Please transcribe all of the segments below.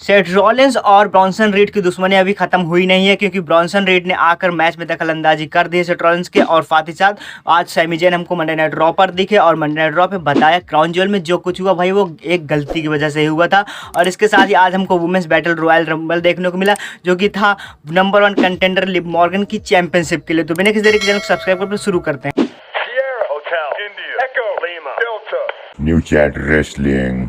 Seth Rollins और Bronson read की दुश्मनी अभी खत्म हुई नहीं है, क्योंकि ब्रॉन्सन रीड ने आकर मैच में दखलंदाजी कर दी सेथ रॉलिंस के। और साथ ही साथ आज सैमी ज़ेन हमको मंडे नाइट रॉ पर दिखे और मंडे नाइट रॉ पे बताया क्राउन ज्वेल में जो कुछ हुआ भाई वो एक गलती की वजह से ही हुआ था। और इसके साथ ही आज हमको वुमेन्स बैटल रॉयल रंबल देखने को मिला, जो कि था नंबर 1 कंटेंडर लिव मॉर्गन की चैंपियनशिप के लिए। तो बिना किसी देरी के चैनल को सब्सक्राइब करके शुरू करते हैं। New chat wrestling.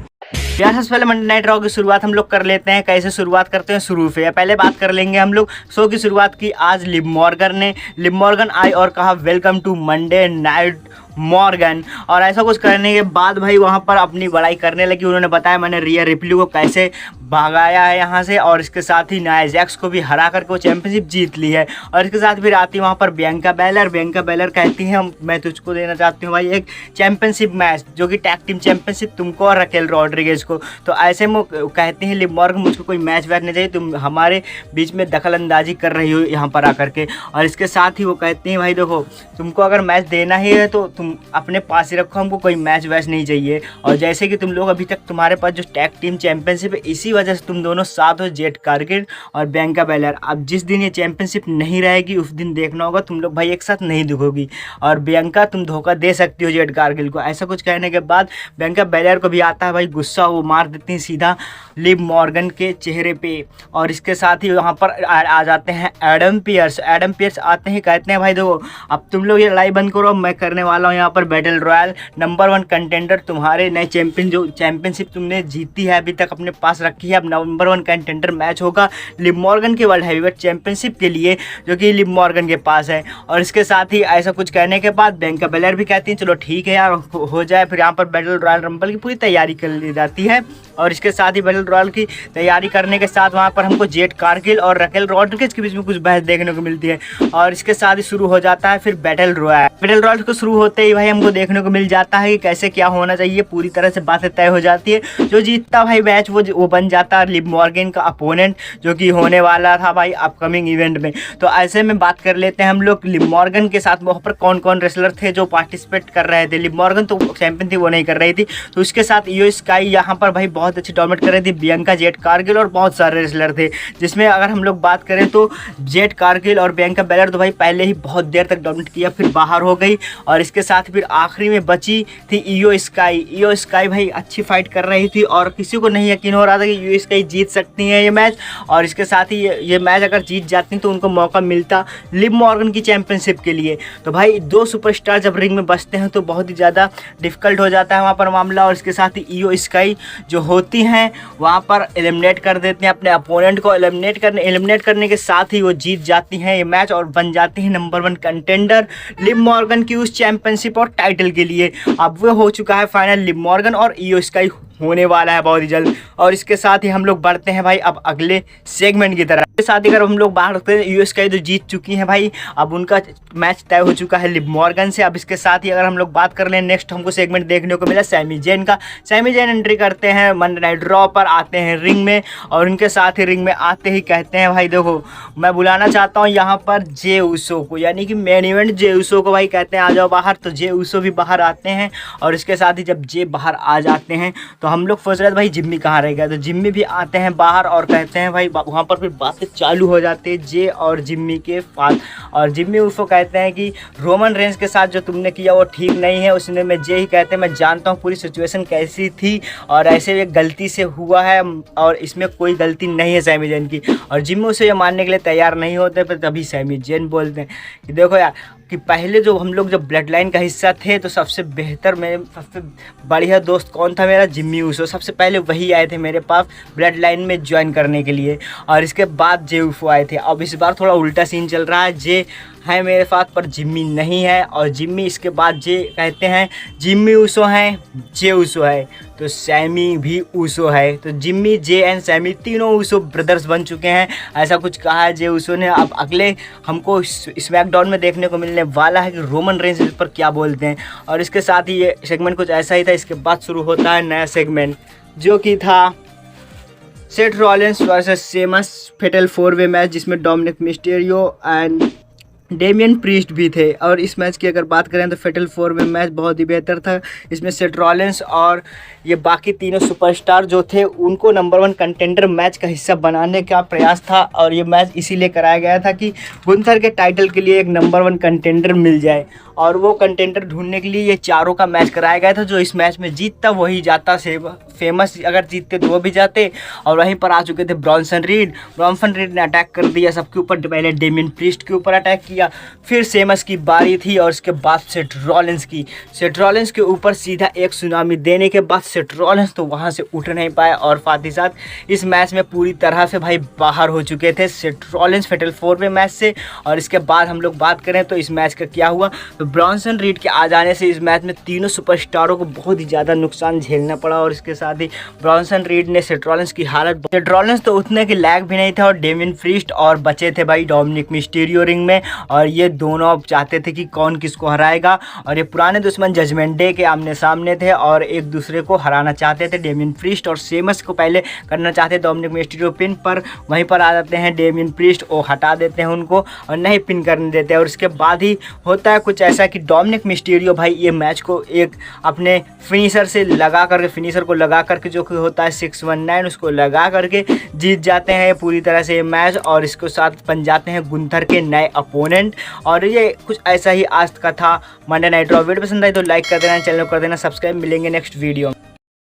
यार सबसे पहले मंडे नाइट रॉ की शुरुआत हम लोग कर लेते हैं। कैसे शुरुआत करते हैं शुरू से, या पहले बात कर लेंगे हम लोग शो की शुरुआत की आज लिव मॉर्गन आई और कहा welcome to Monday night Morgan. और ऐसा कुछ करने के बाद भाई वहाँ पर अपनी बड़ाई करने लगी। उन्होंने बताया मैंने रिया रिप्ली को कैसे भगाया है यहाँ से, और इसके साथ ही नाया जैक्स को भी हरा करके वो चैंपियनशिप जीत ली है। और इसके साथ फिर आती वहाँ पर बियांका बेलर कहती है मैं तुझको देना चाहती हूँ भाई एक चैंपियनशिप मैच, जो कि टैग टीम चैंपियनशिप तुमको और रकेल रॉड्रिगेज को। तो ऐसे में कहते हैं लिव मॉर्गन मुझको कोई मैच वैच नहीं चाहिए, तुम हमारे बीच में दखल अंदाजी कर रही हो यहाँ पर आकर के। और इसके साथ ही वो कहती हैं भाई देखो तुमको अगर मैच देना ही है तो तुम अपने पास ही रखो, हमको कोई मैच वैच नहीं चाहिए। और जैसे कि तुम लोग अभी तक तुम्हारे पास जो टैग टीम चैंपियनशिप है इसी वजह से तुम दोनों साथ हो, जेट कारगिल और बियांका बेलर। अब जिस दिन ये चैंपियनशिप नहीं रहेगी उस दिन देखना होगा तुम लोग भाई एक साथ नहीं दिखोगी। और बियांका तुम धोखा दे सकती हो जेट कारगिल को। ऐसा कुछ कहने के बाद बियांका बेलर को भी आता है भाई गुस्सा, वो मार देती हैं सीधा लिव मॉर्गन के चेहरे पे। और इसके साथ ही वहाँ पर आ जाते हैं एडम पियर्स आते हैं, कहते हैं भाई देखो अब तुम लोग ये लड़ाई बंद करो, मैं करने वाला हूँ यहाँ पर बैटल रॉयल नंबर 1 कंटेंडर तुम्हारे नए चैंपियन, जो चैंपियनशिप तुमने जीती है अभी तक अपने पास रखी है। अब नंबर 1 कंटेंडर मैच होगा लिव मॉर्गन के वर्ल्ड हैवीवेट चैंपियनशिप के लिए, जो कि लिव मॉर्गन के पास है। और इसके साथ ही ऐसा कुछ कहने के बाद बियांका बेलर भी कहती हैं चलो ठीक है यार हो जाए। फिर यहाँ पर बैटल रॉयल रंबल की पूरी तैयारी कर ली जाती है। और इसके साथ ही बैटल रॉयल की तैयारी करने के साथ वहाँ पर हमको जेट कारगिल और रकेल रॉड्रिगेज के बीच में कुछ बहस देखने को मिलती है। और इसके साथ ही शुरू हो जाता है फिर बैटल रॉयल को शुरू होते ही भाई हमको देखने को मिल जाता है कि कैसे क्या होना चाहिए, पूरी तरह से बातें तय हो जाती है। जो जीतता भाई मैच वो बन जाता है लिव मॉर्गन का अपोनेंट, जो कि होने वाला था भाई अपकमिंग इवेंट में। तो ऐसे में बात कर लेते हैं हम लोग लिव मॉर्गन के साथ वहाँ पर कौन कौन रेसलर थे जो पार्टिसिपेट कर रहे थे। लिव मॉर्गन तो चैंपियन थी, वो नहीं कर रही थी, तो उसके साथ इयो स्काई यहाँ पर भाई बहुत अच्छी डोमिनेट कर रही थी, बियांका, जेट कारगिल और बहुत सारे रेसलर थे। जिसमें अगर हम लोग बात करें तो जेट कारगिल और बियांका बेलर तो भाई पहले ही बहुत देर तक डोमिनेट किया, फिर बाहर हो गई। और इसके साथ फिर आखिरी में बची थी इयो स्काई भाई अच्छी फाइट कर रही थी और किसी को नहीं यकीन हो रहा था कि इयो स्काई जीत सकती हैं ये मैच। और इसके साथ ही ये मैच अगर जीत जाती तो उनको मौका मिलता लिव मॉर्गन की चैंपियनशिप के लिए। तो भाई दो सुपरस्टार जब रिंग में बसते हैं तो बहुत ही ज़्यादा डिफिकल्ट हो जाता है वहाँ पर मामला। और इसके साथ ही इयो स्काई जो होती हैं वहाँ पर एलिमिनेट कर देते हैं अपने अपोनेंट को। एलिमिनेट करने के साथ ही वो जीत जाती हैं ये मैच और बन जाती हैं नंबर 1 कंटेंडर लिव मॉर्गन की उस चैंपियनशिप और टाइटल के लिए। अब वो हो चुका है फाइनल, लिव मॉर्गन और इयो स्काई होने वाला है बहुत ही जल्द। और इसके साथ ही हम लोग बढ़ते हैं भाई अब अगले सेगमेंट की तरफ। इसके साथ ही अगर हम लोग बाहर रखते हैं इयो स्काई तो जीत चुकी हैं भाई, अब उनका मैच तय हो चुका है लिव मॉर्गन से। अब इसके साथ ही अगर हम लोग बात कर लें नेक्स्ट हमको सेगमेंट देखने को मिला सैमी ज़ेन का। सैमी ज़ेन एंट्री करते हैं मंडे नाइट रॉ पर, आते हैं रिंग में और उनके साथ ही रिंग में आते ही कहते हैं भाई देखो मैं बुलाना चाहता हूँ यहाँ पर जे उसो को, यानी कि मेन इवेंट जे उसो को। भाई कहते हैं आ जाओ बाहर, तो जे उसो भी बाहर आते हैं। और इसके साथ ही जब जे बाहर आ जाते हैं तो हम लोग सोच रहे थे भाई जिम्मी कहाँ रह गया, तो जिम्मी भी आते हैं बाहर और कहते हैं भाई वहाँ पर फिर बातें चालू हो जाती है जे और जिम्मी के पास। और जिम्मी उसको कहते हैं कि रोमन रेंज के साथ जो तुमने किया वो ठीक नहीं है। उसने में जे ही कहते हैं मैं जानता हूँ पूरी सिचुएशन कैसी थी और ऐसे ये गलती से हुआ है और इसमें कोई गलती नहीं है सैमी ज़ेन की। और जिम्मी उसे ये मानने के लिए तैयार नहीं होते, पर तभी सैमी ज़ेन बोलते हैं कि देखो यार कि पहले जो हम लोग जब ब्लड लाइन का हिस्सा थे तो सबसे बेहतर मेरे सबसे बढ़िया दोस्त कौन था मेरा, जिम्मी उसो। सबसे पहले वही आए थे मेरे पास ब्लड लाइन में ज्वाइन करने के लिए और इसके बाद जे उसो आए थे। अब इस बार थोड़ा उल्टा सीन चल रहा है, जे है मेरे साथ पर जिम्मी नहीं है और जिम्मी इसके बाद जे कहते हैं जिम्मी उसो हैं, जे उसो है तो सैमी भी उसो है। तो जिम्मी, जे एंड सैमी तीनों उसो ब्रदर्स बन चुके हैं, ऐसा कुछ कहा है जे उसो ने। अब अगले हमको स्मैकडाउन में देखने को मिलने वाला है कि रोमन रेंज इस पर क्या बोलते हैं। और इसके साथ ही ये सेगमेंट कुछ ऐसा ही था। इसके बाद शुरू होता है नया सेगमेंट जो कि था Seth Rollins versus Sheamus fatal 4 way match, जिसमें Dominik Mysterio and Damian Priest भी थे। और इस मैच की अगर बात करें तो फेटल 4 में मैच बहुत ही बेहतर था। इसमें सेथ रॉलिंस और ये बाकी तीनों सुपरस्टार जो थे उनको नंबर 1 कंटेंडर मैच का हिस्सा बनाने का प्रयास था, और ये मैच इसीलिए कराया गया था कि गुंथर के टाइटल के लिए एक नंबर 1 कंटेंडर मिल जाए, और वो कंटेंडर ढूंढने के लिए ये चारों का मैच कराया गया था। जो इस मैच में जीतता वही जाता, से फेमस अगर जीतते तो वो भी जाते। और वहीं पर आ चुके थे ब्रॉन्सन रीड ने अटैक कर दिया सबके ऊपर। पहले डेमियन प्रीस्ट के ऊपर अटैक किया, फिर सेमस की बारी थी, और उसके बाद सेथ रॉलिंस के ऊपर सीधा एक सुनामी देने के बाद सेथ रॉलिंस तो वहाँ से उठ नहीं पाए, और साथ ही साथ इस मैच में पूरी तरह से भाई बाहर हो चुके थे सेथ रॉलिंस फेटल 4 में मैच से। और इसके बाद हम लोग बात करें तो इस मैच का क्या हुआ, तो ब्रॉन्सन रीड के आ जाने से इस मैच में तीनों सुपरस्टारों को बहुत ही ज़्यादा नुकसान झेलना पड़ा, और इसके साथ ही ब्रॉन्सन रीड ने सेथ रॉलिंस की हालत, सेथ रॉलिंस तो उतने के लायक भी नहीं था, और डेमियन प्रीस्ट और बचे थे भाई डोमिनिक मिस्टीरियो रिंग में, और ये दोनों अब चाहते थे कि कौन किसको हराएगा। और ये पुराने दुश्मन जजमेंट डे के आमने सामने थे और एक दूसरे को हराना चाहते थे। डेमियन प्रीस्ट और सेमस को पहले करना चाहते डोमिनिक मिस्टीरियो पिन पर, वहीं पर आ जाते हैं डेमियन प्रीस्ट, वो हटा देते हैं उनको और नहीं पिन करने देते। और उसके बाद ही होता है कुछ ऐसा कि डोमिनिक मिस्टीरियो भाई ये मैच को एक अपने फिनिशर से लगा करके, फिनिशर को लगा करके जो कि होता है 619, उसको लगा करके जीत जाते हैं पूरी तरह से ये मैच, और इसको साथ बन जाते हैं गुंथर के नए अपोनेंट। और ये कुछ ऐसा ही आज का था मंडे नाइट रॉ। वीडियो पसंद आई तो लाइक कर देना, चैनल को कर देना सब्सक्राइब। मिलेंगे नेक्स्ट वीडियो में।